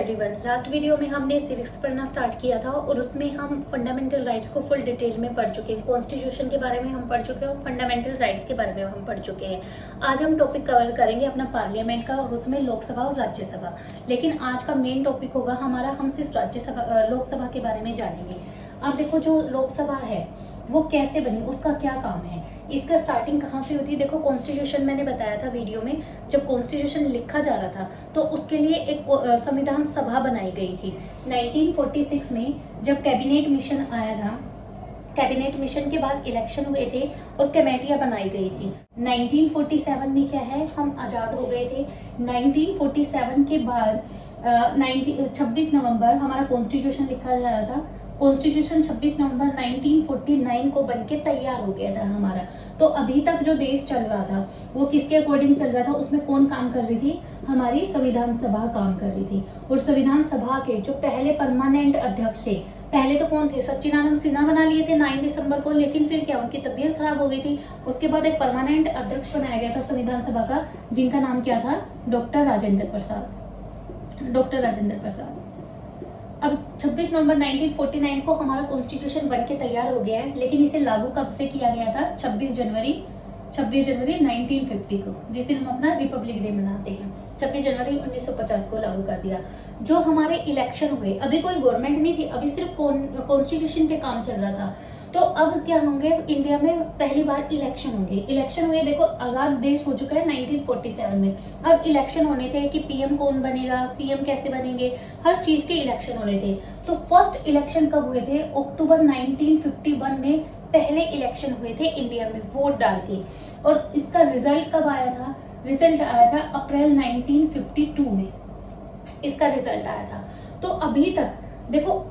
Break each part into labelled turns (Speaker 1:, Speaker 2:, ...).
Speaker 1: Everyone. Last video में हमने civics पढ़ना स्टार्ट किया था और उसमें हम फंडामेंटल राइट्स को फुल डिटेल में पढ़ चुके हैं। कॉन्स्टिट्यूशन के बारे में हम पढ़ चुके हैं और फंडामेंटल राइट्स के बारे में हम पढ़ चुके हैं। आज हम टॉपिक कवर करेंगे अपना पार्लियामेंट का और उसमें लोकसभा और राज्यसभा। लेकिन आज का मेन टॉपिक होगा हमारा, हम सिर्फ लोकसभा के बारे में जानेंगे। अब देखो, जो लोकसभा है वो कैसे बनी, उसका क्या काम है, इसका स्टार्टिंग कहाँ से होती है। देखो, कॉन्स्टिट्यूशन मैंने बताया था वीडियो में, जब कॉन्स्टिट्यूशन लिखा जा रहा था तो उसके लिए एक संविधान सभा बनाई गई थी 1946 में, जब कैबिनेट मिशन आया था। कैबिनेट मिशन के बाद इलेक्शन हुए थे और कमेटियां बनाई गई थी। 1947 में क्या है, हम आजाद हो गए थे। 1947 के बाद 26 नवंबर हमारा कॉन्स्टिट्यूशन लिखा जा रहा था। कॉन्स्टिट्यूशन 26 नवंबर 1949 को बनके तैयार हो गया था हमारा। तो अभी तक जो देश चल रहा था वो किसके अकॉर्डिंग चल रहा था, उसमें कौन काम कर रही थी, हमारी संविधान सभा काम कर रही थी। और संविधान सभा के जो पहले परमानेंट अध्यक्ष थे, पहले तो कौन थे, सच्चिदानंद सिन्हा बना लिए थे 9 दिसंबर को। लेकिन फिर क्या, उनकी तबीयत खराब हो गई थी। उसके बाद एक परमानेंट अध्यक्ष बनाया गया था संविधान सभा का, जिनका नाम क्या था, डॉक्टर राजेंद्र प्रसाद। अब 26 नवंबर 1949 को हमारा कॉन्स्टिट्यूशन बनके तैयार हो गया है। लेकिन इसे लागू कब से किया गया था, 26 जनवरी 1950 को, जिस दिन हम अपना रिपब्लिक डे मनाते हैं। 26 जनवरी 1950 को लागू कर दिया। जो हमारे इलेक्शन हुए, अभी कोई गवर्नमेंट नहीं थी, अभी सिर्फ कॉन्स्टिट्यूशन पे काम चल रहा था। तो अब क्या होंगे, इंडिया में पहली बार इलेक्शन होंगे। इलेक्शन हुए, देखो आजाद देश हो चुका है 1947 में। अब इलेक्शन होने थे कि पीएम कौन बनेगा, सीएम कैसे बनेंगे, हर चीज के इलेक्शन होने थे। तो फर्स्ट इलेक्शन कब हुए थे, अक्टूबर 1951 में पहले इलेक्शन हुए थे इंडिया में, वोट डाल के। और इसका रिजल्ट कब आया था, रिजल्ट आया था अप्रैल 1952 में, इसका रिजल्ट आया था। तो अभी तक देखो,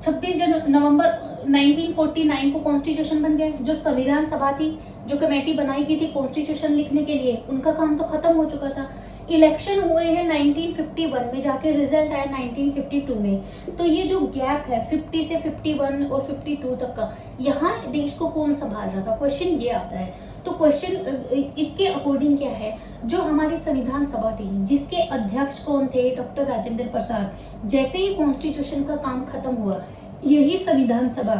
Speaker 1: 26 नवंबर 1949 को कॉन्स्टिट्यूशन बन गया। जो संविधान सभा थी, जो कमेटी बनाई गई थी कॉन्स्टिट्यूशन लिखने के लिए, उनका काम तो खत्म हो चुका था। इलेक्शन हुए हैं 1951 में, जाके रिजल्ट आया 1952 में। तो ये जो गैप है 50 से 51 और 52 तक का, यहाँ देश को कौन संभाल रहा था, क्वेश्चन ये आता है। तो क्वेश्चन इसके अकॉर्डिंग क्या है, जो हमारी संविधान सभा थी जिसके अध्यक्ष कौन थे, डॉक्टर राजेंद्र प्रसाद। जैसे ही कॉन्स्टिट्यूशन का काम खत्म हुआ, यही संविधान सभा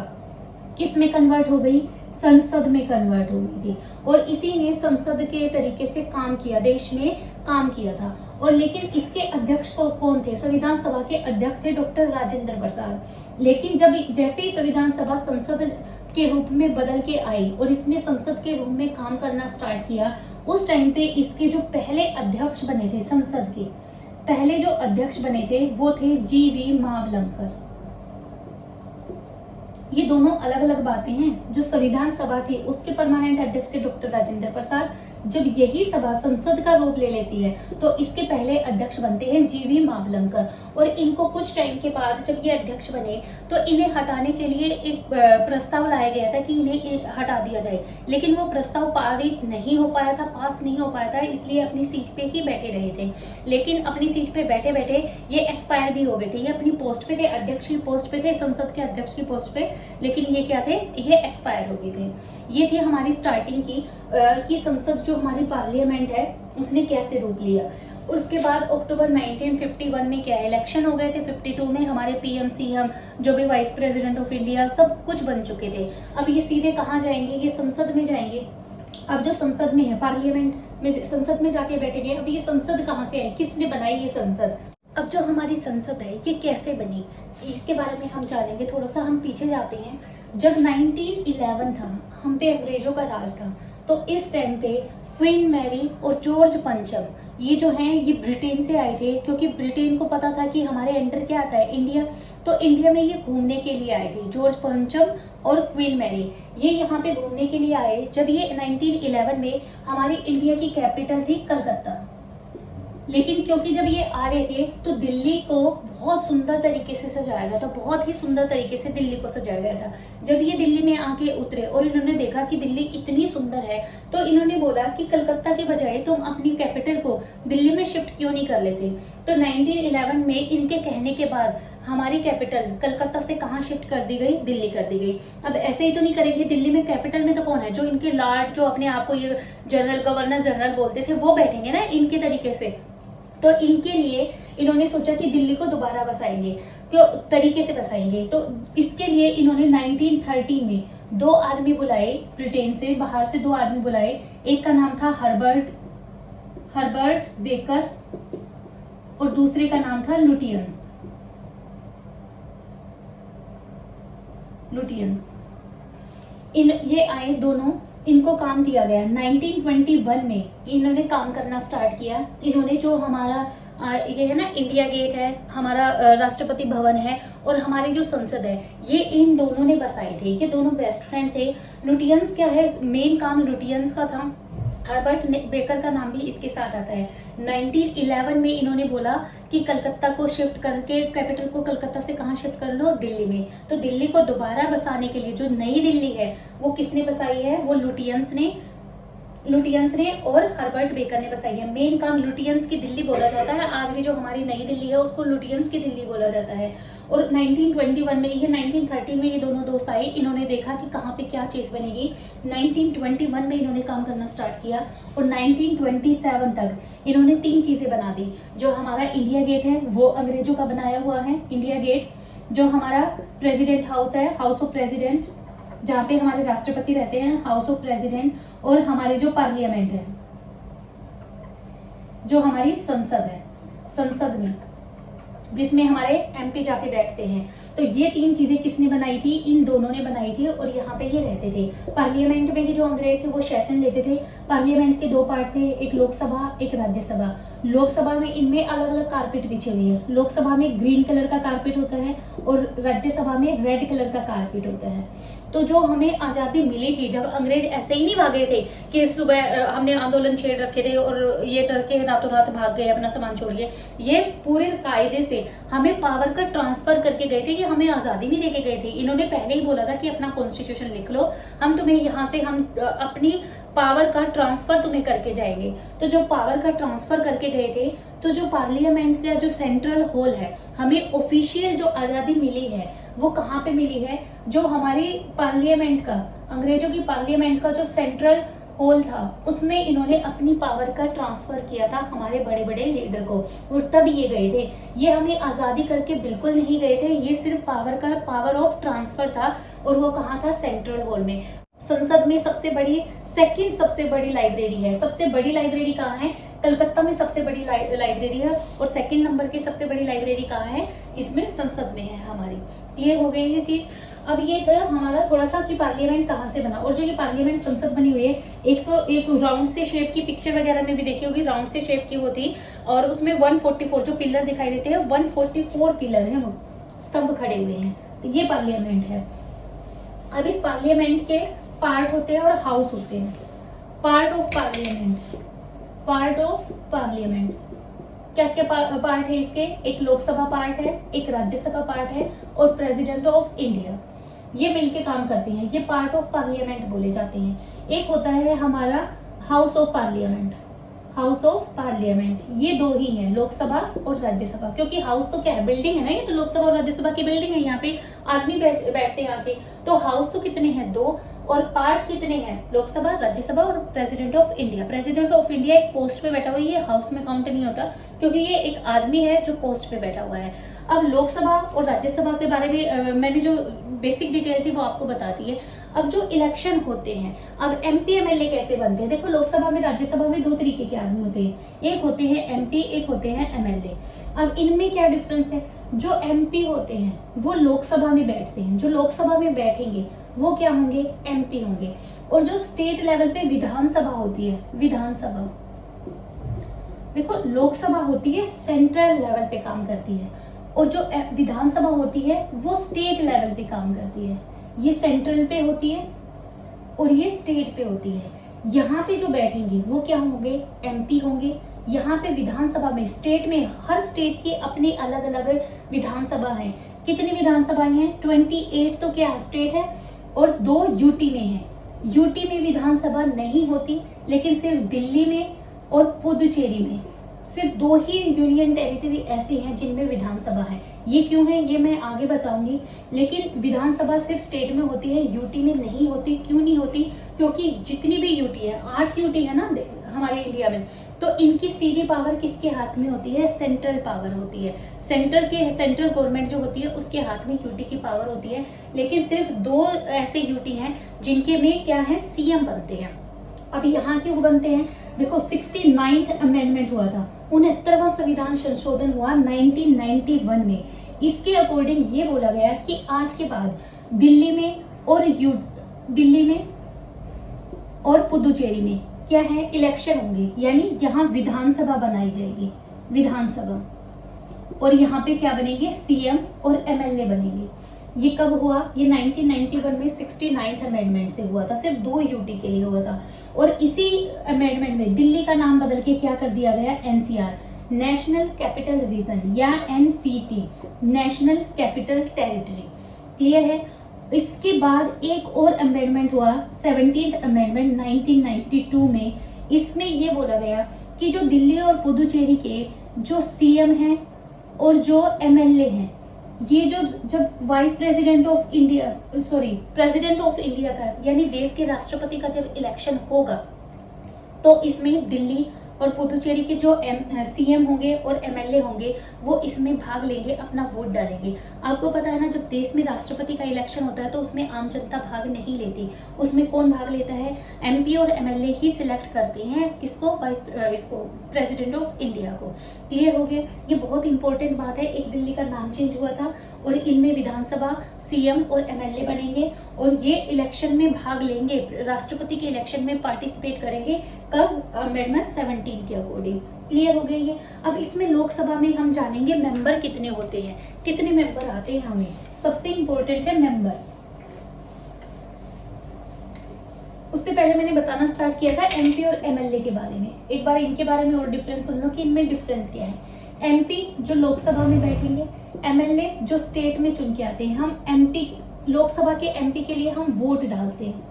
Speaker 1: किस में कन्वर्ट हो गई, संसद में कन्वर्ट हो गई थी। और इसी ने संसद के तरीके से काम किया, देश में काम किया था। और लेकिन इसके अध्यक्ष को कौन थे, संविधान सभा के अध्यक्ष थे डॉक्टर राजेंद्र प्रसाद। लेकिन जब जैसे ही संविधान सभा संसद के रूप में बदल के आई और इसने संसद के रूप में काम करना स्टार्ट किया, उस टाइम पे इसके जो पहले अध्यक्ष बने थे, संसद के पहले जो अध्यक्ष बने थे वो थे जीवी मावलंकर। ये दोनों अलग अलग बातें हैं। जो संविधान सभा थी उसके परमानेंट अध्यक्ष थे डॉक्टर राजेंद्र प्रसाद। जब यही सभा संसद का रूप ले लेती है तो इसके पहले अध्यक्ष बनते हैं जीवी मावलंकर। और इनको कुछ टाइम के बाद जब ये अध्यक्ष बने तो इन्हें हटाने के लिए एक प्रस्ताव लाया गया था कि इन्हें हटा दिया जाए। लेकिन वो प्रस्ताव पारित नहीं हो पाया था, पास नहीं हो पाया था, इसलिए अपनी सीट पे ही बैठे रहे थे। लेकिन अपनी सीट पे बैठे बैठे ये एक्सपायर भी हो गए थे। ये अपनी पोस्ट पे थे, अध्यक्ष की पोस्ट पे थे, संसद के अध्यक्ष की पोस्ट पे, लेकिन ये क्या थे, ये एक्सपायर हो गए थे। ये थी हमारी स्टार्टिंग की संसद, जो हमारी पार्लियामेंट है उसने कैसे रूप लिया। उसके बाद अक्टूबर 1951 में क्या इलेक्शन हो गए थे। 52 में हमारे पीएम सीएम, जो भी वाइस प्रेसिडेंट ऑफ इंडिया, सब कुछ बन चुके थे। अब ये सीधे कहाँ जाएंगे, ये संसद में जाएंगे। अब जो संसद में है, पार्लियामेंट में, संसद में जाके बैठेंगे। अब ये संसद कहाँ से आई, किसने बनाई ये संसद। अब जो हमारी संसद है ये कैसे बनी, इसके बारे में हम जानेंगे। थोड़ा सा हम पीछे जाते हैं। जब 1911 था, हम पे अंग्रेजों का राज था, तो इस टाइम पे क्वीन मैरी और जॉर्ज पंचम, ये जो हैं ये ब्रिटेन से आए थे। क्योंकि ब्रिटेन को पता था कि हमारे अंडर क्या आता है, इंडिया। तो इंडिया में ये घूमने के लिए आए थे, जॉर्ज पंचम और क्वीन मैरी। ये यहाँ पे घूमने के लिए आए जब ये 1911 में हमारी इंडिया की कैपिटल थी कलकत्ता। लेकिन क्योंकि जब ये आ रहे थे तो दिल्ली को बहुत सुंदर तरीके से सजाया गया था, बहुत ही सुंदर तरीके से दिल्ली को सजाया गया था। जब ये दिल्ली में आके उतरे और इन्होंने देखा कि दिल्ली इतनी सुंदर है, तो इन्होंने बोला कि कलकत्ता के बजाय तुम अपनी कैपिटल को दिल्ली में शिफ्ट क्यों नहीं कर लेते। तो 1911 में इनके कहने के बाद हमारी कैपिटल कलकत्ता से कहाँ शिफ्ट कर दी गई, दिल्ली कर दी गई। अब ऐसे ही तो नहीं करेंगे, दिल्ली में कैपिटल में तो कौन है, जो इनके लॉर्ड, जो अपने आप को ये जनरल, गवर्नर जनरल बोलते थे, वो बैठेंगे ना इनके तरीके से। तो इनके लिए इन्होंने सोचा कि दिल्ली को दोबारा बसाएंगे, क्यों तरीके से बसाएंगे। तो इसके लिए इन्होंने 1930 में दो आदमी बुलाए, ब्रिटेन से बाहर से दो आदमी बुलाए। एक का नाम था हर्बर्ट बेकर और दूसरे का नाम था लुटियंस। ये आए दोनों, इनको काम दिया गया। 1921 में इन्होंने काम करना स्टार्ट किया। इन्होंने जो हमारा ये है ना, इंडिया गेट है, हमारा राष्ट्रपति भवन है और हमारी जो संसद है, ये इन दोनों ने बसाए थे। ये दोनों बेस्ट फ्रेंड थे। लुटियंस क्या है, मेन काम लुटियंस का था। हर्बर्ट बेकर का नाम भी इसके साथ आता है। 1911 में इन्होंने बोला कि कलकत्ता को शिफ्ट करके, कैपिटल को कलकत्ता से कहाँ शिफ्ट कर लो, दिल्ली में। तो दिल्ली को दोबारा बसाने के लिए जो नई दिल्ली है वो किसने बसाई है, वो लुटियंस ने और हर्बर्ट बेकर ने बसाई है। मेन काम लुटियंस की दिल्ली बोला जाता है। आज भी जो हमारी नई दिल्ली है उसको लुटियंस की दिल्ली बोला जाता है। और 1921 में, ये 1930 में ये दोनों दोस्त आए। इन्होंने देखा कि कहाँ पे क्या चीज बनेगी। 1921 में इन्होंने काम करना स्टार्ट किया और 1927 तक इन्होंने 3 चीजें बना दी। जो हमारा इंडिया गेट है वो अंग्रेजों का बनाया हुआ है, इंडिया गेट। जो हमारा प्रेसिडेंट हाउस है, हाउस ऑफ प्रेसिडेंट, जहाँ पे हमारे राष्ट्रपति रहते हैं, हाउस ऑफ प्रेसिडेंट। और हमारे जो पार्लियामेंट है, जो हमारी संसद है, संसद में जिसमें हमारे एमपी जाके बैठते हैं। तो ये 3 चीजें किसने बनाई थी, इन दोनों ने बनाई थी। और यहाँ पे ये रहते थे। पार्लियामेंट में जो अंग्रेज थे वो सेशन लेते थे। पार्लियामेंट के 2 पार्ट थे, एक लोकसभा, एक राज्यसभा। लोकसभा में इनमें अलग अलग कारपेट बिछे हुए हैं। लोकसभा में ग्रीन कलर का कारपेट होता है और राज्यसभा में रेड कलर का कारपेट होता है। तो जो हमें आजादी मिली थी, जब अंग्रेज ऐसे ही नहीं भागे थे कि सुबह हमने आंदोलन छेड़ रखे थे और ये डर के रातों रात भाग गए अपना सामान छोड़ के। ये पूरे कायदे से हमें पावर का ट्रांसफर करके गए थे। ये हमें आजादी नहीं देके गए थे। इन्होंने पहले ही बोला था कि अपना कॉन्स्टिट्यूशन लिख लो, हम तुम्हें यहाँ से हम अपनी पावर का ट्रांसफर तुम्हें करके जाएंगे। तो जो पावर का ट्रांसफर करके गए थे, तो जो पार्लियामेंट का जो सेंट्रल हॉल है, हमें ऑफिशियल जो आजादी मिली है वो कहाँ पे मिली है, जो हमारी पार्लियामेंट का, अंग्रेजों की पार्लियामेंट का जो सेंट्रल हॉल था, उसमें इन्होंने अपनी पावर का ट्रांसफर किया था हमारे बड़े बड़े लीडर को। और तब ये गए थे। ये हमें आजादी करके बिल्कुल नहीं गए थे। ये सिर्फ पावर ऑफ ट्रांसफर था। और वो कहाँ था, सेंट्रल हॉल में। संसद में सबसे बड़ी, सेकंड सबसे बड़ी लाइब्रेरी है। सबसे बड़ी लाइब्रेरी कहाँ है, कलकत्ता में सबसे बड़ी लाइब्रेरी है। और सेकंड नंबर की सबसे बड़ी लाइब्रेरी कहाँ है, इसमें संसद में है हमारी। क्लियर हो गई ये चीज। अब ये था हमारा थोड़ा सा कि पार्लियामेंट कहाँ से बना। और जो ये पार्लियामेंट संसद बनी हुई है, 101 राउंड से शेप की, पिक्चर वगैरह में भी देखी होगी, राउंड से शेप की होती। और उसमें 144 जो पिलर दिखाई देते हैं, 144 पिलर है, वो स्तंभ खड़े हुए हैं। तो ये पार्लियामेंट है। अब इस पार्लियामेंट के पार्ट होते हैं और हाउस होते हैं। पार्ट ऑफ पार्लियामेंट क्या क्या पार्ट है इसके, एक लोकसभा पार्ट है, एक राज्यसभा पार्ट है और प्रेसिडेंट ऑफ इंडिया, ये मिलके काम करते हैं। ये पार्ट ऑफ पार्लियामेंट बोले जाते हैं। एक होता है हमारा हाउस ऑफ पार्लियामेंट। ये 2 ही हैं, लोकसभा और राज्यसभा। क्योंकि हाउस तो क्या है, बिल्डिंग है ना, ये तो लोकसभा और राज्यसभा की बिल्डिंग है। यहाँ पे आदमी बैठते हैं आके। तो हाउस तो कितने हैं, 2। और पार्ट कितने हैं, लोकसभा, राज्यसभा और president of India. President of India एक पोस्ट पे बैठा हुआ है, ये हाउस में काउंट नहीं होता क्योंकि ये एक आदमी है जो पोस्ट पे बैठा हुआ है। अब लोकसभा और राज्यसभा के बारे में मैंने जो बेसिक डिटेल थी वो आपको बताती है। अब जो इलेक्शन होते हैं, अब एमपी एमएलए कैसे बनते हैं, देखो लोकसभा में, राज्यसभा में 2 तरीके के आदमी होते हैं, एक होते हैं एमपी, एक होते हैं एमएलए। अब इनमें क्या डिफरेंस है, जो एमपी होते हैं वो लोकसभा में बैठते हैं, जो लोकसभा में बैठेंगे वो क्या होंगे, एमपी होंगे। और जो स्टेट लेवल पे विधानसभा होती है, विधानसभा देखो, लोकसभा होती है सेंट्रल लेवल पे काम करती है और जो विधानसभा होती है वो स्टेट लेवल पे काम करती है। ये सेंट्रल पे होती है और ये स्टेट पे होती है। यहाँ पे जो बैठेंगे वो क्या होंगे, एमपी होंगे। यहाँ पे विधानसभा में, स्टेट में, हर स्टेट की अपनी अलग अलग विधानसभा है। कितनी विधानसभाएं हैं, 28 तो क्या स्टेट है और 2 यूटी में है। यूटी में विधानसभा नहीं होती, लेकिन सिर्फ दिल्ली में और पुदुचेरी में सिर्फ 2 ही यूनियन टेरिटरी ऐसी हैं जिनमें विधानसभा है। ये क्यों है ये मैं आगे बताऊंगी। लेकिन विधानसभा सिर्फ स्टेट में होती है, यूटी में नहीं होती। क्यों नहीं होती, क्योंकि जितनी भी यूटी है, 8 यूटी है ना हमारे इंडिया में, तो इनकी सीधी पावर किसके हाथ में होती है? सेंट्रल पावर होती है। सेंट्रल गवर्नमेंट जो होती है उसके हाथ में यूटी की पावर होती है। लेकिन सिर्फ 2 ऐसे यूटी हैं जिनके में क्या है, सीएम बनते हैं। अब यहाँ क्यों बनते हैं? देखो 69th अमेंडमेंट हुआ था, 69वां संविधान संशोधन हुआ 1991 में। इसके अकॉर्डिंग ये बोला गया कि आज के बाद दिल्ली में और पुदुचेरी में क्या है, इलेक्शन होंगे, यानी यहाँ विधानसभा बनाई जाएगी, विधानसभा, और यहाँ पे क्या बनेंगे, सीएम और एमएलए बनेंगे। ये कब हुआ? ये 1991 में 69th अमेंडमेंट से हुआ था, सिर्फ 2 यूटी के लिए हुआ था। और इसी अमेंडमेंट में दिल्ली का नाम बदल के क्या कर दिया गया, एनसीआर, नेशनल कैपिटल रीजन, या NCT, national capital territory. Clear है? इसके बाद एक और अमेंडमेंट हुआ 17th अमेंडमेंट 1992 में। इसमें ये बोला गया कि जो दिल्ली और पुदुचेरी के जो सीएम हैं और जो एमएलए हैं, ये जो जब प्रेसिडेंट ऑफ इंडिया का, यानी देश के राष्ट्रपति का जब इलेक्शन होगा, तो इसमें दिल्ली और पुदुचेरी के जो सीएम होंगे और एमएलए होंगे वो इसमें भाग लेंगे, अपना वोट डालेंगे। आपको पता है ना, जब देश में राष्ट्रपति का इलेक्शन होता है तो उसमें आम जनता भाग नहीं लेती। उसमें कौन भाग लेता है? एमपी और एमएलए ही सिलेक्ट करते हैं किसको, इसको प्रेसिडेंट ऑफ इंडिया को। क्लियर हो गया? ये बहुत इंपॉर्टेंट बात है। एक दिल्ली का नाम चेंज हुआ था और इनमें विधानसभा, सीएम और एमएलए बनेंगे और ये इलेक्शन में भाग लेंगे, राष्ट्रपति के इलेक्शन में पार्टिसिपेट करेंगे। कब? अमेंडमेंट 17 के अकॉर्डिंग। क्लियर हो गया ये? अब इसमें लोकसभा में हम जानेंगे मेंबर कितने होते हैं, कितने मेंबर आते हैं हमें। सबसे इंपॉर्टेंट है मेंबर। उससे पहले मैंने बताना स्टार्ट किया था एमपी और एमएलए के बारे में। एक बार इनके बारे में और डिफरेंस सुन लो कि इनमें डिफरेंस क्या है। एमपी जो लोकसभा में बैठेंगे, एमएलए जो स्टेट में चुन के आते हैं। हम एमपी, लोकसभा के एमपी के लिए हम वोट डालते हैं,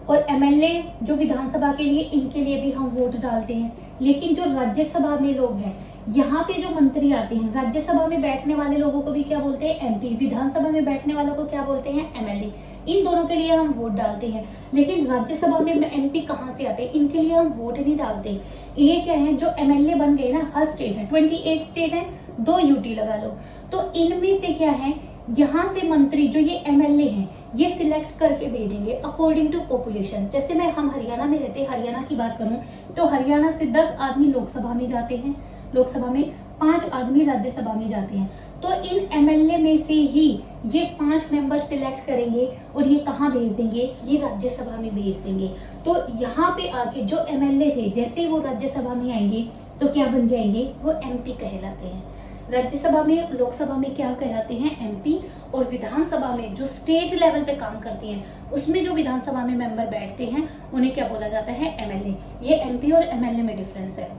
Speaker 1: और एमएलए जो विधानसभा के लिए, इनके लिए भी हम वोट डालते हैं। लेकिन जो राज्यसभा में लोग हैं, यहाँ पे जो मंत्री आते हैं, राज्यसभा में बैठने वाले लोगों को भी क्या बोलते हैं, एमपी, विधानसभा में बैठने वालों को क्या बोलते हैं, एमएलए। इन दोनों के लिए हम वोट डालते हैं। लेकिन राज्यसभा में एमपी कहाँ से आते हैं, इनके लिए हम वोट नहीं डालते। ये क्या है, जो एमएलए बन गए ना, हर स्टेट है, 28 स्टेट है, 2 यूटी लगा लो, तो इनमें से क्या है, यहाँ से मंत्री जो ये एमएलए हैं, ये सिलेक्ट करके भेजेंगे अकॉर्डिंग टू पॉपुलेशन। जैसे हम हरियाणा में रहते हैं, हरियाणा की बात करूं तो हरियाणा से 10 आदमी लोकसभा में जाते हैं, लोकसभा में 5 आदमी राज्यसभा में जाते हैं। तो इन एमएलए में से ही ये 5 मेंबर सिलेक्ट करेंगे और ये कहाँ भेज देंगे, ये राज्यसभा में भेज देंगे। तो यहाँ पे आके जो एमएलए थे, जैसे वो राज्यसभा में आएंगे तो क्या बन जाएंगे, वो एमपी कहलाते हैं। राज्यसभा में, लोकसभा में क्या कहलाते हैं, एमपी। और विधानसभा में जो स्टेट लेवल पे काम करती हैं, उसमें जो विधानसभा में मेंबर बैठते हैं, उन्हें क्या बोला जाता है, एमएलए। ये एमपी और एमएलए में डिफरेंस है।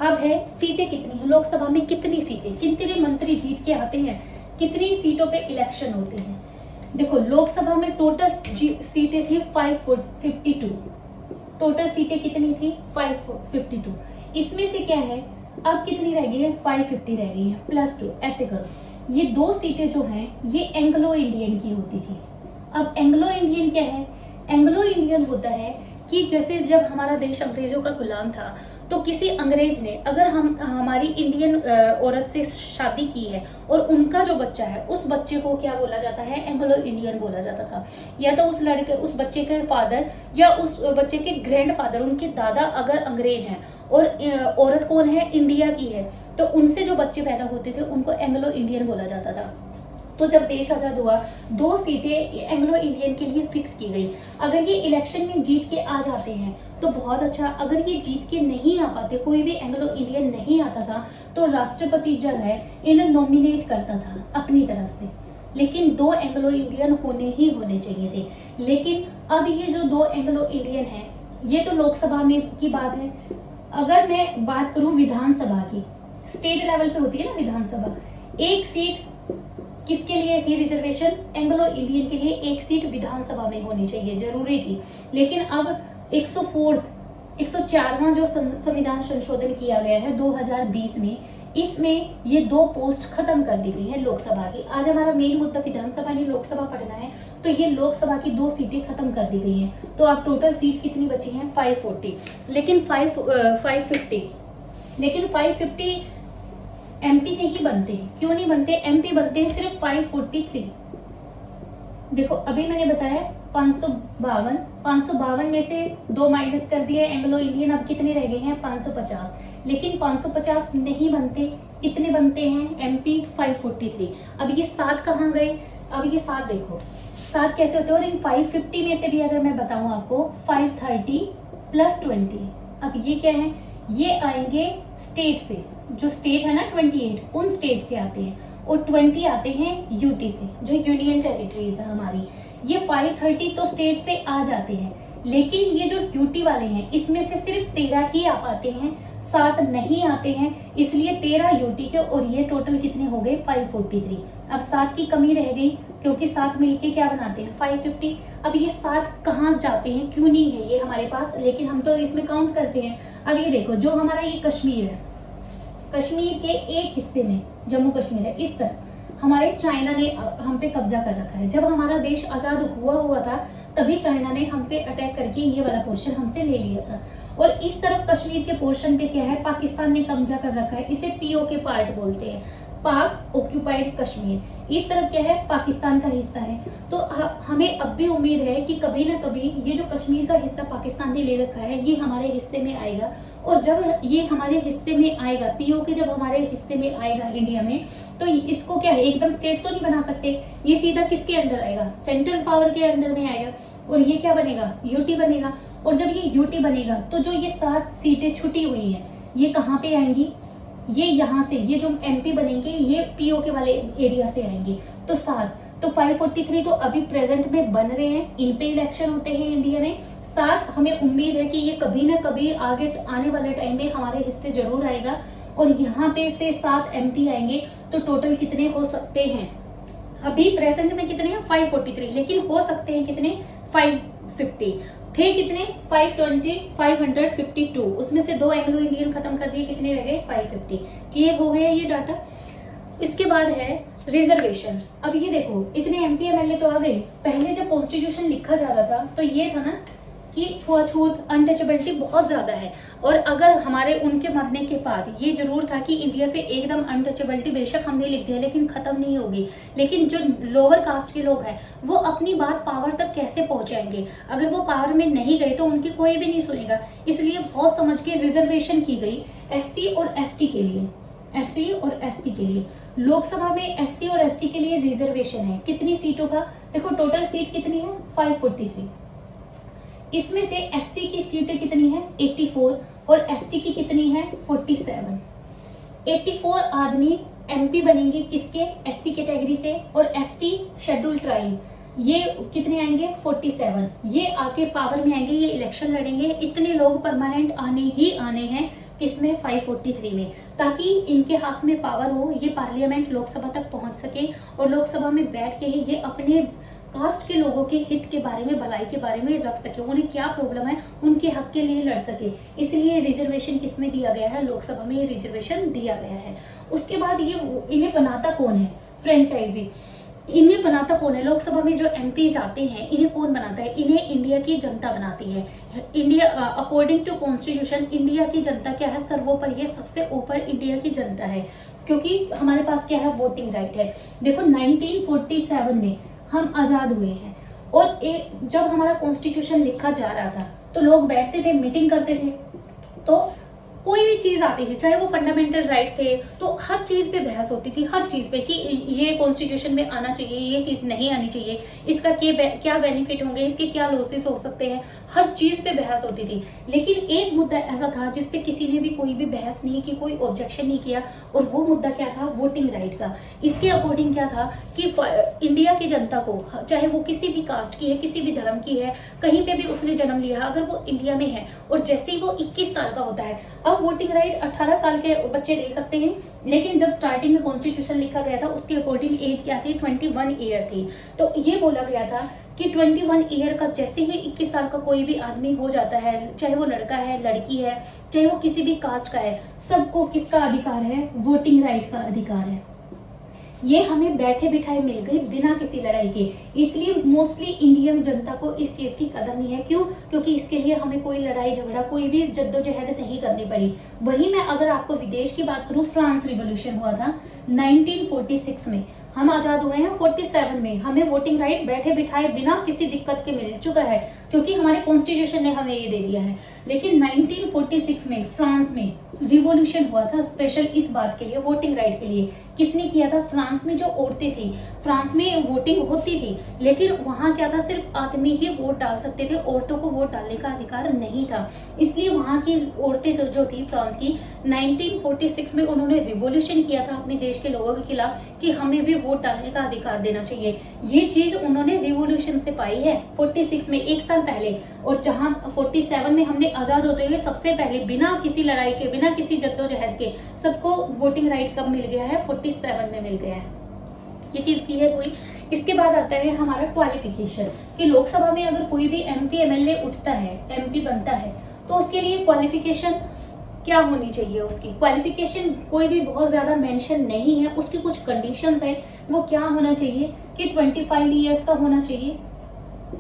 Speaker 1: अब है सीटें कितनी है, लोकसभा में कितनी सीटें, कितने मंत्री जीत के आते हैं, कितनी सीटों पे इलेक्शन होते हैं। देखो लोकसभा में टोटल सीटें थी 552। टोटल सीटें कितनी थी, 552। इसमें से क्या है, अब कितनी रह गई है, 550 रह गई है, +2। ऐसे करो, ये 2 सीटें जो हैं ये एंग्लो इंडियन की होती थी। अब एंग्लो इंडियन क्या है, एंग्लो इंडियन होता है कि जैसे जब हमारा देश अंग्रेजों का गुलाम था, तो किसी अंग्रेज ने अगर हमारी इंडियन औरत से शादी की है और उनका जो बच्चा है, उस बच्चे को क्या बोला जाता है, एंग्लो इंडियन बोला जाता था। या तो उस बच्चे के फादर या उस बच्चे के ग्रैंडफादर, उनके दादा अगर अंग्रेज हैं और औरत कौन है, इंडिया की है, तो उनसे जो बच्चे पैदा होते थे उनको एंग्लो इंडियन बोला जाता था। तो जब देश आजाद हुआ, 2 सीटें एंग्लो इंडियन के लिए फिक्स की गई। अगर ये इलेक्शन में जीत के आ जाते हैं तो बहुत अच्छा, अगर ये जीत के नहीं आ पाते, कोई भी एंग्लो इंडियन नहीं आता था, तो राष्ट्रपति जो है इन्हें नॉमिनेट करता था अपनी तरफ से। लेकिन 2 एंग्लो इंडियन होने चाहिए थे। लेकिन अब ये जो 2 एंग्लो इंडियन हैं, ये तो लोकसभा में की बात है। अगर मैं बात करूं विधानसभा की, स्टेट लेवल पे होती है ना विधानसभा, 1 सीट किसके लिए थी रिजर्वेशन, एंग्लो इंडियन के लिए 1 सीट विधानसभा में होनी चाहिए, जरूरी थी। लेकिन अब 104वां जो संविधान संशोधन किया गया है 2020 में, इसमें ये 2 पोस्ट खत्म कर दी गई है लोकसभा की। आज हमारा मेन मुद्दा विधानसभा नहीं लोकसभा पढ़ना है, तो ये लोकसभा की 2 सीटें खत्म कर दी गई हैं। तो अब टोटल सीट कितनी बची हैं? 540। लेकिन 550 एमपी नहीं बनते। क्यों नहीं बनते? एमपी बनते हैं सिर्फ 543। देखो अभी मैंने बताया 552 में से 2 माइनस कर दिए एंग्लो इंडियन, अब कितने रह गए हैं? 550। लेकिन 550 नहीं बनते। कितने बनते हैं? एमपी 543। अब ये 7 कहाँ गए? अब ये 7 देखो 7 कैसे होते हैं। और इन 550 में से भी अगर मैं बताऊं आपको 530 प्लस 20, अब ये क्या है? ये आएंगे स्टेट से, जो स्टेट है ना 28, उन स्टेट से आते हैं, और 20 आते हैं यूटी से, जो यूनियन टेरिटरीज है हमारी। ये 530 तो स्टेट से आ जाते हैं, लेकिन ये जो यूटी वाले हैं इसमें से सिर्फ 13 ही आ पाते हैं, 7 नहीं आते हैं। इसलिए 13 यूटी के, और ये टोटल कितने हो गए? 543। अब 7 की कमी रह गई, क्योंकि 7 मिलके क्या बनाते हैं? 550। अब ये 7 कहाँ जाते हैं? क्यों नहीं है ये हमारे पास, लेकिन हम तो इसमें काउंट करते हैं। अब ये देखो, जो हमारा ये कश्मीर है, कश्मीर के एक हिस्से में जम्मू कश्मीर है, इस तरह हमारे चाइना ने हम पे कब्जा कर रखा है। जब हमारा देश आजाद हुआ था, तभी चाइना ने हम पे अटैक करके ये वाला पोर्शन हमसे ले लिया था। और इस तरफ कश्मीर के पोर्शन पे क्या है? पाकिस्तान ने कब्जा कर रखा है। इसे पीओ के पार्ट बोलते हैं, पाक ऑक्यूपाइड कश्मीर। इस तरफ क्या है? पाकिस्तान का हिस्सा है। तो हमें अब भी उम्मीद है कि कभी ना कभी ये जो कश्मीर का हिस्सा पाकिस्तान ने ले रखा है, ये हमारे हिस्से में आएगा। और जब ये हमारे हिस्से में आएगा, पीओ के जब हमारे हिस्से में आएगा इंडिया में, तो इसको क्या है? एकदम स्टेट तो नहीं बना सकते, ये सीधा किसके अंडर आएगा? सेंट्रल पावर के अंडर में आएगा। और ये क्या बनेगा? यूटी बनेगा। और जब ये यूटी बनेगा, तो जो ये 7 सीटें छुटी हुई हैं, ये कहाँ पे आएंगी? ये यहाँ से, ये जो एमपी बनेंगे ये पीओ के वाले एरिया से आएंगे। तो 7, तो 543 तो अभी प्रेजेंट में बन रहे हैं, इन पे इलेक्शन होते हैं इंडिया में। 7 हमें उम्मीद है कि ये कभी ना कभी आगे आने वाले टाइम में हमारे हिस्से जरूर आएगा। और यहाँ पे से 7 एमपी आएंगे, तो टोटल कितने हो सकते हैं? अभी प्रेजेंट में कितने हैं? 543, लेकिन हो सकते हैं कितने? 550 थे। कितने? 520, 552। उसमें से 2 एंग्लो इंडियन खत्म कर दिए, कितने रह गए? 550। क्लियर हो गया ये डाटा। इसके बाद है रिजर्वेशन। अब ये देखो, इतने एमपी एमएलए तो आ गए। पहले जब कॉन्स्टिट्यूशन लिखा जा रहा था, तो ये था ना कि छुआछूत, अनटचेबिलिटी बहुत ज्यादा है। और अगर हमारे उनके मरने के बाद ये जरूर था कि इंडिया से एकदम अनटचेबिलिटी बेशक हमने लिख दिया, लेकिन खत्म नहीं होगी। लेकिन जो लोअर कास्ट के लोग हैं, वो अपनी बात पावर तक कैसे पहुंचाएंगे? अगर वो पावर में नहीं गए तो उनकी कोई भी नहीं सुनेगा। इसलिए बहुत समझ के रिजर्वेशन की गई एससी और एसटी के लिए। एससी और एसटी के लिए लोकसभा में एससी और एसटी के लिए रिजर्वेशन है। कितनी सीटों का? देखो टोटल सीट कितनी है? 543। इसमें से एससी की सीटें कितनी है? 84, और एसटी की कितनी है? 47। 84 आदमी एमपी बनेंगे किसके? एससी कैटेगरी से। और एसटी शेड्यूल ट्राइब, ये कितने आएंगे? 47। ये आके पावर में आएंगे, ये इलेक्शन लड़ेंगे। इतने लोग परमानेंट आने ही आने हैं, किसमें? 543 में, ताकि इनके हाथ में पावर हो, ये पार्लियामेंट लोकसभा तक पहुंच सके, और लोकसभा में बैठ के ही ये अपने कास्ट के लोगों के हित के बारे में, भलाई के बारे में रख सके, उन्हें क्या प्रॉब्लम है उनके हक के लिए लड़ सके। इसलिए रिजर्वेशन किसमें दिया गया है? लोकसभा में ये रिजर्वेशन दिया गया है। उसके बाद ये इन्हें बनाता कौन है? फ्रेंचाइजी। इन्हें बनाता कौन है? लोकसभा में जो एमपी जाते हैं, इन्हें कौन बनाता है? इन्हें इंडिया की जनता बनाती है। India according to constitution, India की जनता क्या है? सर्वोपरि है, सबसे ऊपर इंडिया की जनता है, क्योंकि हमारे पास क्या है? वोटिंग राइट है। देखो 1947 में हम आजाद हुए हैं, और जब हमारा कॉन्स्टिट्यूशन लिखा जा रहा था, तो लोग बैठते थे, मीटिंग करते थे, तो कोई भी चीज आती थी, चाहे वो फंडामेंटल राइट्स थे, तो हर चीज पे बहस होती थी, हर चीज पे कि ये कॉन्स्टिट्यूशन में आना चाहिए, ये चीज नहीं आनी चाहिए, इसका क्या बेनिफिट होंगे, इसके क्या लॉसेस हो सकते हैं, हर चीज पे बहस होती थी। लेकिन एक मुद्दा ऐसा था जिसपे किसी ने भी कोई भी बहस नहीं की, कोई ऑब्जेक्शन नहीं किया, और वो मुद्दा क्या था? वोटिंग राइट का। इसके अकॉर्डिंग क्या था कि इंडिया की जनता को, चाहे वो किसी भी कास्ट की है, किसी भी धर्म की है, कहीं पे भी उसने जन्म लिया, अगर वो इंडिया में है और जैसे ही वो 21 साल का होता है, अब वोटिंग राइट 18 साल के बच्चे ले सकते हैं, लेकिन जब स्टार्टिंग में कॉन्स्टिट्यूशन लिखा गया था उसके अकॉर्डिंग एज क्या थी? 21 ईयर थी। तो ये बोला गया था कि 21 ईयर का जैसे ही 21 साल का कोई भी आदमी हो जाता है, चाहे वो लड़का है, लड़की है, चाहे वो किसी भी कास्ट का है, सबको किसका अधिकार है? वोटिंग राइट का अधिकार है। ये हमें बैठे बिठाए मिल गई बिना किसी लड़ाई के। इसलिए मोस्टली इंडियन जनता को इस चीज की कदर नहीं है। क्यों? क्योंकि इसके लिए हमें कोई लड़ाई झगड़ा, कोई भी जद्दोजहद नहीं करनी पड़ी। वहीं मैं अगर आपको विदेश की बात करूं, फ्रांस रिवॉल्यूशन हुआ था 1946 में, हम आजाद हुए हैं 47 में। हमें वोटिंग राइट बैठे बिठाए बिना किसी दिक्कत के मिल चुका है, क्योंकि हमारे कॉन्स्टिट्यूशन ने हमें ये दे दिया है। लेकिन 1946 में फ्रांस में रिवॉल्यूशन हुआ था स्पेशल इस बात के लिए, वोटिंग राइट के लिए। किसने किया था? फ्रांस में जो औरतें थी, फ्रांस में वोटिंग होती थी, लेकिन वहां क्या था, सिर्फ आदमी ही वोट डाल सकते थे, औरतों को वोट डालने का अधिकार नहीं था। इसलिए वहां की औरतें जो थी फ्रांस की, 1946 में उन्होंने रिवॉल्यूशन किया था अपने देश के लोगों के खिलाफ कि हमें भी वोट डालने का अधिकार देना चाहिए। ये चीज उन्होंने रिवॉल्यूशन से पाई है 46 में, एक साल पहले। और जहां 47 में हमने आजाद होते हुए सबसे पहले बिना किसी लड़ाई के, बिना किसी जद्दोजहद के सबको वोटिंग राइट कब मिल गया है? 47 में मिल गया है। ये चीज क्लियर हुई। इसके बाद आता है हमारा क्वालिफिकेशन, कि लोकसभा में अगर कोई भी एमपी एमएलए उठता है, एमपी बनता है, तो उसके लिए क्वालिफिकेशन क्या होनी चाहिए? उसकी क्वालिफिकेशन कोई भी बहुत ज्यादा मेंशन नहीं है, उसकी कुछ कंडीशंस है। वो क्या होना चाहिए कि 25 ईयर्स का होना चाहिए।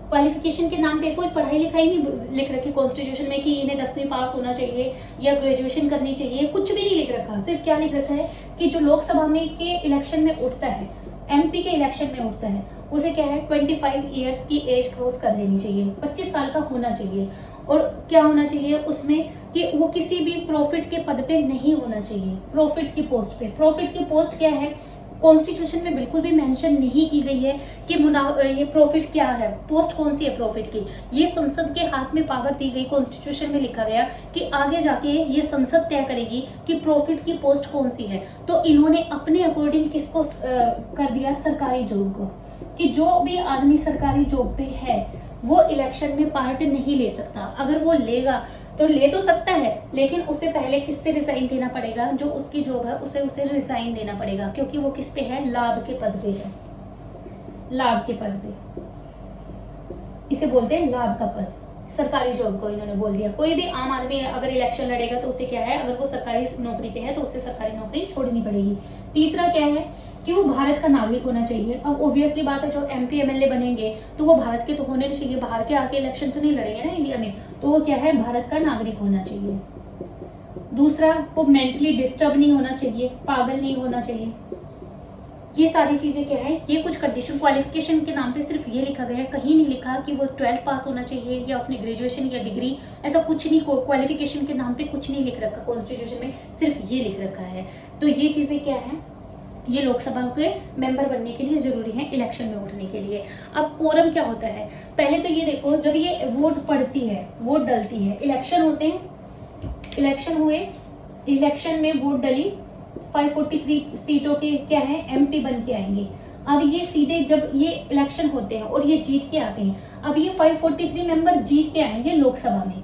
Speaker 1: क्वालिफिकेशन के नाम पे कोई पढ़ाई लिखाई नहीं लिख रखी कॉन्स्टिट्यूशन में कि इन्हें 10वीं पास होना चाहिए या ग्रेजुएशन करनी चाहिए, कुछ भी नहीं लिख रखा। सिर्फ क्या लिख रखा है कि जो लोकसभा में के इलेक्शन में उठता है, एमपी के इलेक्शन में उठता है, उसे क्या है 25 ईयर्स की एज क्रॉस कर लेनी चाहिए, 25 साल का होना चाहिए। और क्या होना चाहिए उसमें कि वो किसी भी प्रॉफिट के पद पे नहीं होना चाहिए, प्रॉफिट की पोस्ट पे। प्रॉफिट की पोस्ट क्या है? कॉन्स्टिट्यूशन में बिल्कुल भी मेंशन नहीं की गई है कि ये प्रॉफिट क्या है, पोस्ट कौन सी है प्रॉफिट की। ये संसद के हाथ में पावर दी गई, कॉन्स्टिट्यूशन में लिखा गया कि आगे जाके ये संसद तय करेगी कि प्रॉफिट की पोस्ट कौन सी है। तो इन्होंने अपने अकॉर्डिंग किसको कर दिया? सरकारी जॉब को, कि जो भी आदमी सरकारी जॉब पे है वो इलेक्शन में पार्ट नहीं ले सकता। अगर वो लेगा तो ले तो सकता है, लेकिन उसे पहले किससे रिजाइन देना पड़ेगा? जो उसकी जॉब है उसे रिजाइन देना पड़ेगा, क्योंकि वो किस पे है? लाभ के पद पे है, लाभ के पद पे। इसे बोलते हैं लाभ का पद। सरकारी जॉब को इन्होंने बोल दिया। कोई भी आम आदमी अगर इलेक्शन लड़ेगा तो उसे क्या है, अगर वो सरकारी नौकरी पे है तो उसे सरकारी नौकरी छोड़नी पड़ेगी। तीसरा क्या है कि वो भारत का नागरिक होना चाहिए। अब ऑब्वियसली बात है, जो एमपी एमएलए बनेंगे तो वो भारत के तो होने चाहिए, बाहर के आके इलेक्शन तो नहीं लड़ेंगे ना इंडिया में, तो वो क्या है, भारत का नागरिक होना चाहिए। दूसरा, वो मेंटली डिस्टर्ब नहीं होना चाहिए, पागल नहीं होना चाहिए। ये सारी चीजें क्या है, ये कुछ कंडीशन। क्वालिफिकेशन के नाम पे सिर्फ ये लिखा गया है, कहीं नहीं लिखा कि वो 12th पास होना चाहिए या उसने ग्रेजुएशन या डिग्री, ऐसा कुछ नहीं। क्वालिफिकेशन के नाम पे कुछ नहीं लिख रखा कॉन्स्टिट्यूशन में, सिर्फ ये लिख रखा है। तो ये चीजें क्या है, ये लोकसभा के मेंबर बनने के लिए जरूरी है, इलेक्शन में उठने के लिए। अब कोरम क्या होता है, पहले तो ये देखो, जब ये वोट पड़ती है, वोट डलती है, इलेक्शन होते हैं, इलेक्शन हुए, इलेक्शन में वोट डली, 543 सीटों के क्या है, एमपी बन के आएंगे। अब ये सीधे जब ये इलेक्शन होते हैं और ये जीत के आते हैं, अब ये 543 मेंबर जीत के आएंगे लोकसभा में,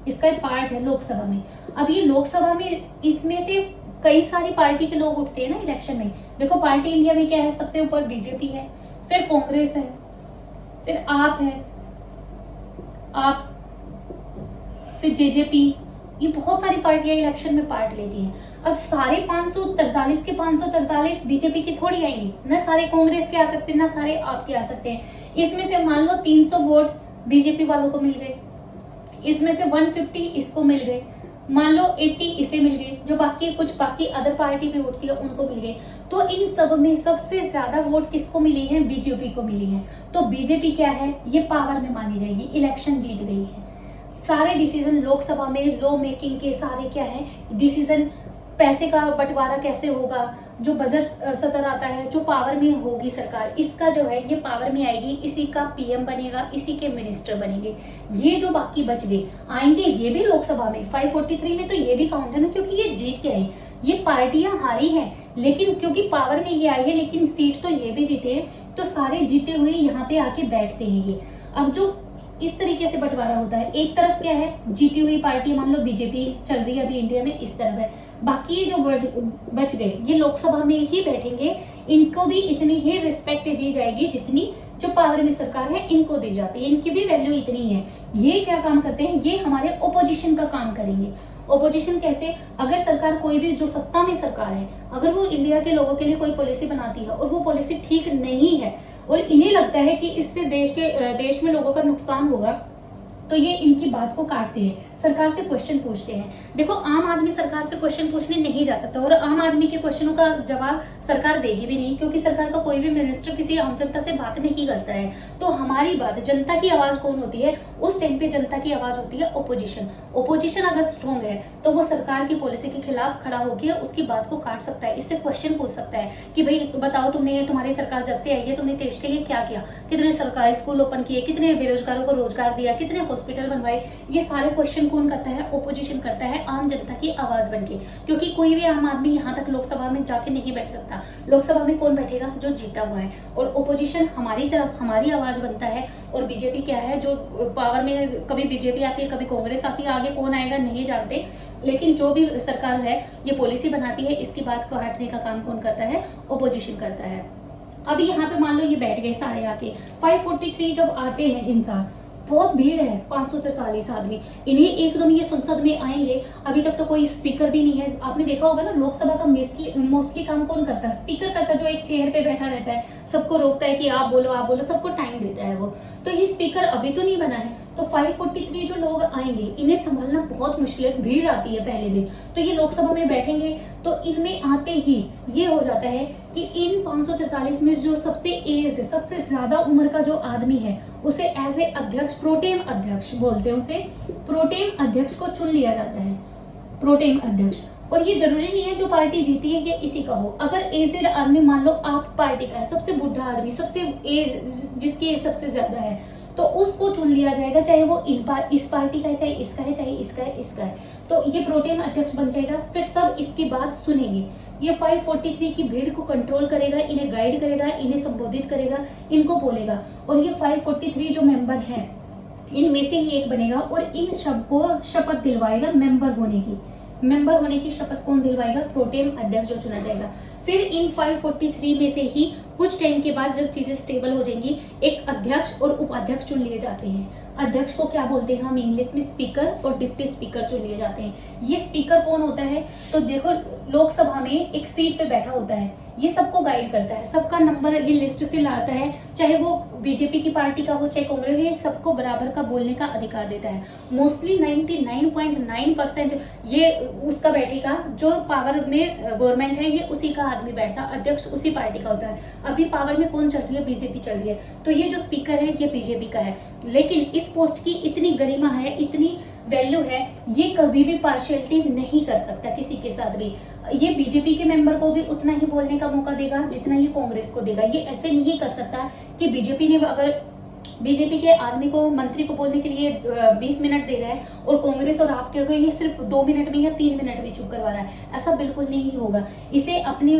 Speaker 1: इसका पार्ट है लोकसभा में। अब ये लोकसभा में इसमें से कई सारी पार्टी के लोग उठते हैं ना इलेक्शन में। देखो पार्टी इंडिया में क्या है, सबसे ऊपर बीजेपी है, फिर कांग्रेस है, फिर आप है, आप, फिर जेजेपी, ये बहुत सारी पार्टियां इलेक्शन में पार्ट लेती हैं। अब सारे 543 के 543 बीजेपी की थोड़ी आएंगी ना, सारे कांग्रेस के आ सकते हैं ना, सारे आपके आ सकते हैं। इसमें से मान लो 300 वोट बीजेपी वालों को मिल गए, इसमें से 150 इसको मिल गए, मान लो 80 इसे मिल गए, जो बाकी अदर पार्टी भी उठती है उनको मिल गए। तो इन सब में सबसे ज्यादा वोट किसको मिली है, बीजेपी को मिली है। तो बीजेपी क्या है, ये पावर में मानी जाएगी, इलेक्शन जीत गई है। सारे डिसीजन लोकसभा में, लॉ मेकिंग के सारे क्या है डिसीजन, पैसे का बंटवारा कैसे होगा, जो बजट सत्र आता है, जो पावर में होगी सरकार, इसका जो है ये पावर में आएगी, इसी का पीएम बनेगा, इसी के मिनिस्टर बनेंगे। ये जो बाकी बच गए आएंगे ये भी लोकसभा में, 543 में तो ये भी काउंट है ना, क्योंकि ये जीत के आई। ये पार्टियां हारी हैं, लेकिन क्योंकि पावर में ये आई है, लेकिन सीट तो ये भी जीते हैं, तो सारे जीते हुए यहाँ पे आके बैठते हैं ये। अब जो इस तरीके से बंटवारा होता है, एक तरफ क्या है, जीती हुई पार्टी, मान लो बीजेपी चल रही है अभी इंडिया में, इस तरफ है। बाकी ये जो बच गए ये लोकसभा में ही बैठेंगे, इनको भी इतनी ही रिस्पेक्ट दी जाएगी जितनी जो पावर में सरकार है इनको दी जाती है, इनकी भी वैल्यू इतनी है। ये क्या काम करते हैं, ये हमारे ओपोजिशन का काम करेंगे। ओपोजिशन कैसे, अगर सरकार कोई भी जो सत्ता में सरकार है, अगर वो इंडिया के लोगों के लिए कोई पॉलिसी बनाती है और वो पॉलिसी ठीक नहीं है और इन्हें लगता है कि इससे देश में लोगों का नुकसान होगा, तो ये इनकी बात को काटते हैं, सरकार से क्वेश्चन पूछते हैं। देखो आम आदमी सरकार से क्वेश्चन पूछने नहीं जा सकता और आम आदमी के क्वेश्चनों का जवाब सरकार देगी भी नहीं, क्योंकि सरकार का कोई भी मिनिस्टर किसी आम जनता से बात नहीं करता है। तो हमारी बात, जनता की आवाज कौन होती है, उस टाइम पे जनता की आवाज होती है ओपोजिशन। ओपोजिशन अगर स्ट्रॉन्ग है तो वो सरकार की पॉलिसी के खिलाफ खड़ा होकर उसकी बात को काट सकता है, इससे क्वेश्चन पूछ सकता है कि भाई बताओ, तुमने, तुम्हारी सरकार जब से आई है तुमने देश के लिए क्या किया, कितने सरकारी स्कूल ओपन किए, कितने बेरोजगारों को रोजगार दिया, कितने हॉस्पिटल बनवाए। ये सारे क्वेश्चन कौन करता है, ओपोजिशन करता है, आम जनता की आवाज बनके। क्योंकि कोई भी आम आदमी यहाँ तक लोकसभा में जाके नहीं बैठ सकता। लोकसभा में कौन बैठेगा, जो जीता हुआ है। और ओपोजिशन हमारी तरफ हमारी आवाज बनता है। और बीजेपी क्या है, जो पावर में, कभी बीजेपी आती है कभी कांग्रेस आती है, आगे कौन आएगा नहीं जानते, लेकिन जो भी सरकार है ये पॉलिसी बनाती है, इसकी बात को हटने का काम कौन करता है, ओपोजिशन करता है। अभी यहाँ पे मान लो ये बैठ गए सारे आके, 543 जब आते हैं इंसान, बहुत भीड़ है, 543 आदमी, इन्हें एकदम ये संसद में आएंगे। अभी तक तो कोई स्पीकर भी नहीं है। आपने देखा होगा ना, लोकसभा का मोस्टली काम कौन करता है, स्पीकर करता है, जो एक चेयर पे बैठा रहता है, सबको रोकता है कि आप बोलो, सबको टाइम देता है वो। तो ये स्पीकर अभी तो नहीं बना है। तो 543 जो लोग आएंगे, इन्हें संभालना बहुत मुश्किल है, भीड़ आती है पहले दिन। तो ये लोकसभा में बैठेंगे तो इनमें आते ही ये हो जाता है कि इन 543 में जो सबसे एज, सबसे ज्यादा उम्र का जो आदमी है, उसे एज ए अध्यक्ष, प्रोटेम अध्यक्ष बोलते हैं उसे, प्रोटेम अध्यक्ष को चुन लिया जाता है, प्रोटेम अध्यक्ष। और ये जरूरी नहीं है जो पार्टी जीती है ये इसी का हो। अगर एजेड आदमी, मान लो आप पार्टी का है, सबसे बुढ़ा आदमी, सबसे एज, जिसकी एज सबसे ज्यादा है, तो उसको चुन लिया जाएगा, चाहे वो इस पार्टी का है, चाहे इसका है, चाहे इसका है, इसका है। तो ये प्रोटेम अध्यक्ष बन जाएगा। फिर सब इसकी बात सुनेंगे। ये 543 की भीड़ को कंट्रोल करेगा, इन्हें गाइड करेगा, इन्हें संबोधित करेगा, इनको बोलेगा। और ये 543 जो मेंबर हैं, इनमें से ही एक बनेगा और इन सबको शपथ दिलवाएगा मेंबर होने की। मेंबर होने की शपथ कौन दिलवाएगा, प्रोटेम अध्यक्ष जो चुना जाएगा। फिर इन 543 में से ही कुछ टाइम के बाद जब चीजें स्टेबल हो जाएंगी, एक अध्यक्ष और उपाध्यक्ष चुन लिए जाते हैं। अध्यक्ष को क्या बोलते हैं हम इंग्लिश में, स्पीकर, और डिप्टी स्पीकर चुन लिए जाते हैं। ये स्पीकर कौन होता है, तो देखो लोकसभा में एक सीट पे बैठा होता है, ये सबको गाइड करता है, सबका नंबर ये लिस्ट से लाता है, चाहे वो बीजेपी की पार्टी का हो चाहे कांग्रेस, ये सबको बराबर का बोलने का अधिकार देता है। मोस्टली 99.9% ये उसका बैठेगा, जो पावर में गवर्नमेंट है ये उसी का आदमी बैठता, अध्यक्ष उसी पार्टी का होता है। अभी पावर में कौन चल रही है, बीजेपी चल रही है, तो ये जो स्पीकर है ये बीजेपी का है। लेकिन इस पोस्ट की इतनी गरिमा है, इतनी वैल्यू है, ये कभी भी पार्शियलिटी नहीं कर सकता किसी के साथ भी। ये बीजेपी के मेंबर को भी उतना ही बोलने का मौका देगा जितना ये कांग्रेस को देगा। ये ऐसे नहीं कर सकता कि बीजेपी ने, अगर बीजेपी के आदमी को, मंत्री को बोलने के लिए 20 मिनट दे रहा है और कांग्रेस और आपके अगर ये सिर्फ 2 मिनट में या 3 मिनट में चुप करवा रहा है, ऐसा बिल्कुल नहीं होगा। इसे अपनी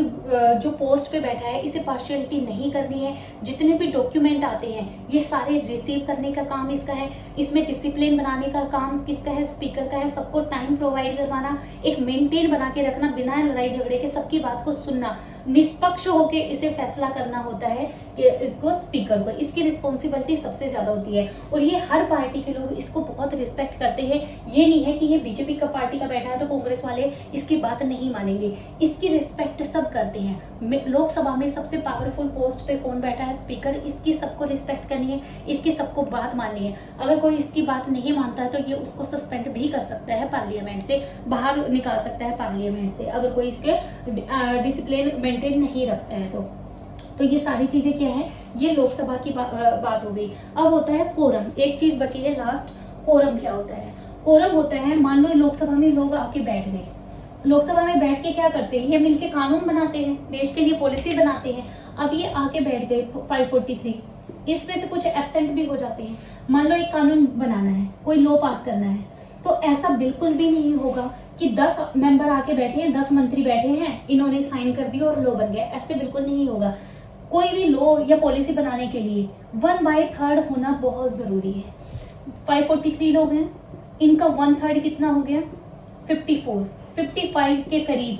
Speaker 1: जो पोस्ट पे बैठा है, इसे पार्शियलिटी नहीं करनी है। जितने भी डॉक्यूमेंट आते हैं ये सारे रिसीव करने का काम इसका है, इसमें डिसिप्लिन बनाने का काम किसका है, स्पीकर का है। सबको टाइम प्रोवाइड करवाना, एक मेंटेन बना के रखना, बिना लड़ाई झगड़े के सबकी बात को सुनना, निष्पक्ष होके इसे फैसला करना होता है कि इसको, स्पीकर को, इसकी रिस्पॉन्सिबिलिटी सबसे ज्यादा होती है। और ये हर पार्टी के लोग इसको बहुत रिस्पेक्ट करते हैं। ये नहीं है कि ये बीजेपी का पार्टी का बैठा है तो कांग्रेस वाले इसकी बात नहीं मानेंगे, इसकी रिस्पेक्ट सब करते हैं। लोकसभा में सबसे पावरफुल पोस्ट पे कौन बैठा है, स्पीकर, इसकी सबको रिस्पेक्ट करनी है, इसकी सबको बात माननी है। अगर कोई इसकी बात नहीं मानता है तो ये उसको सस्पेंड भी कर सकता है, पार्लियामेंट से बाहर निकाल सकता है, पार्लियामेंट से, अगर कोई इसके डिसिप्लिन मेंटेन नहीं रखता है तो ये सारी चीजें क्या है, ये लोकसभा की बात हो गई। अब होता है कोरम, एक चीज बची है लास्ट, कोरम क्या होता है। कोरम होता है, मान लो लोकसभा में लोग आके बैठ गए, लोकसभा में बैठ के क्या करते हैं, ये मिलके कानून बनाते हैं, देश के लिए पॉलिसी बनाते हैं। अब ये आके बैठ गए 543, इसमें से कुछ एब्सेंट भी हो जाते हैं। मान लो एक कानून बनाना है, कोई लॉ पास करना है, तो ऐसा बिल्कुल भी नहीं होगा कि 10 मेंबर आके बैठे हैं, 10 मंत्री बैठे हैं, इन्होंने साइन कर दिया और लॉ बन गया, ऐसे बिल्कुल नहीं होगा। कोई भी लॉ या पॉलिसी बनाने के लिए 1/3 होना बहुत जरूरी है। 543 लोग हैं, इनका 1/3 कितना हो गया, 55 के करीब,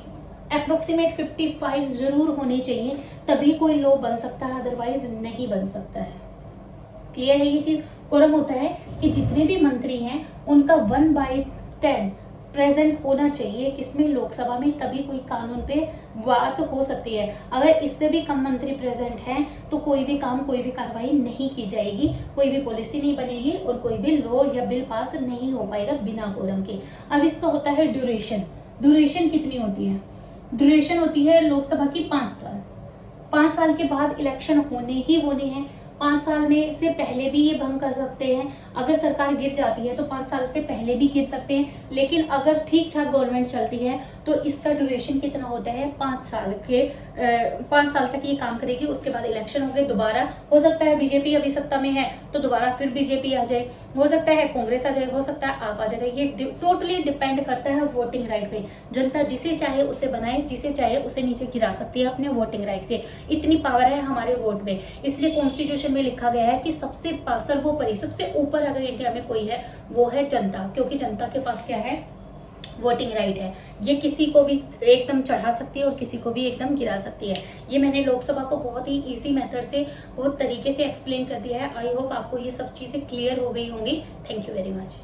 Speaker 1: अप्रोक्सीमेट 55 जरूर होने चाहिए, तभी कोई लॉ बन सकता है, अदरवाइज नहीं बन सकता है। क्लियर है ये चीज। कोरम होता है कि जितने भी मंत्री हैं उनका 1/10 प्रेजेंट होना चाहिए किसमें, लोकसभा में, तभी कोई कानून पे बात हो सकती है। अगर इससे भी कम मंत्री प्रेजेंट हैं तो कोई भी काम, कोई भी कार्रवाई नहीं की जाएगी, कोई भी पॉलिसी नहीं बनेगी और कोई भी लॉ या बिल पास नहीं हो पाएगा बिना कोरम के। अब इसका होता है ड्यूरेशन। ड्यूरेशन कितनी होती है? ड्यूरेशन होती है लोकसभा की 5 साल। 5 साल के बाद इलेक्शन होने ही होने हैं। 5 साल में से पहले भी ये भंग कर सकते हैं। अगर सरकार गिर जाती है तो 5 साल से पहले भी गिर सकते हैं, लेकिन अगर ठीक ठाक गवर्नमेंट चलती है तो इसका ड्यूरेशन कितना होता है? 5 साल के 5 साल तक ये काम करेगी। उसके बाद इलेक्शन हो गए, दोबारा हो सकता है बीजेपी अभी सत्ता में है तो दोबारा फिर बीजेपी आ जाए, हो सकता है कांग्रेस आ जाए, हो सकता है आप आ जाए। ये टोटली डिपेंड करता है वोटिंग राइट पे। जनता जिसे चाहे उसे बनाए, जिसे चाहे उसे नीचे गिरा सकती है अपने वोटिंग राइट से। इतनी पावर है हमारे वोट में। इसलिए कॉन्स्टिट्यूशन में लिखा गया है कि सबसे सर्वोपरि, सबसे ऊपर अगर इंडिया में कोई है वो है जनता, क्योंकि जनता के पास क्या है? वोटिंग राइट है। ये किसी को भी एकदम चढ़ा सकती है और किसी को भी एकदम गिरा सकती है। ये मैंने लोकसभा को बहुत ही इजी मेथड से, बहुत तरीके से एक्सप्लेन कर दिया है। आई होप आपको ये सब चीजें क्लियर हो गई होंगी। Thank you very much.